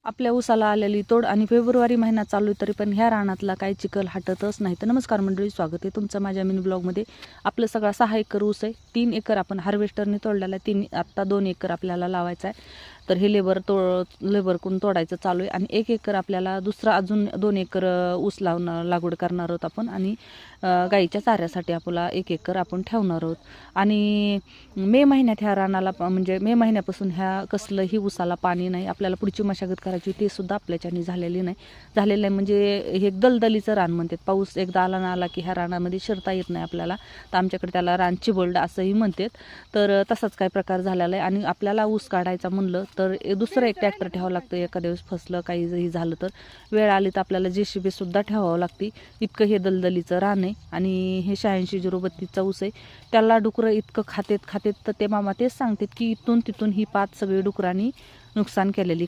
आपल्या ऊसाला आलेली तोड आणि फेब्रुवारी महिना चालू आहे तरी पण ह्या रानातला काही चिखल हटतच नाही. तर नमस्कार मंडळी, स्वागत आहे तुमचं माझ्या मिनी ब्लॉगमध्ये. आपलं सगळा 6 एकर ऊस आहे. 3 एकर आपण हार्वेस्टरने तोडलेला आहे. आत्ता 2 एकर आपल्याला लावायचा आहे. तर हे लेबरकडून तोडायचं चालू आहे. आणि 1 एकर आपल्याला दुसरा अजून 2 एकर ऊस लागवड करणार आहोत आपण. आणि गाईच्या चाऱ्यासाठी आपला 1 एकर आपण ठेवणार आहोत. आणि मे महिन्यात ह्या रानाला म्हणजे मे महिन्यापासून ह्या कसलंही ऊसाला पाणी नाही. आपल्याला पुढची मशागत करायची ते सुद्धा आपल्याच्यानी झालेलं आहे. म्हणजे हे दलदलीचं रान म्हणतात. पाऊस एकदा आला ना आला की ह्या रानामध्ये शिरता येत नाही आपल्याला. तर आमच्याकडे त्याला रान चिबोल्ड असंही म्हणतात. तर तसाच काय प्रकार झालेला आहे. आणि आपल्याला ऊस काढायचा म्हणलं तर दुसरं एक ट्रॅक्टर ठेवावं लागतं. एखाद्या वेळेस फसलं काही झालं तर वेळ आली तर आपल्याला JCB सुद्धा ठेवावं लागते. इतकं हे दलदलीचं रान आहे. आणि हे 86-032 ऊस आहे. त्याला डुकरं इतकं खातेत तर ते मामा तेच सांगतात की इथून तिथून ही पात सगळी डुकरांनी नुकसान केलेली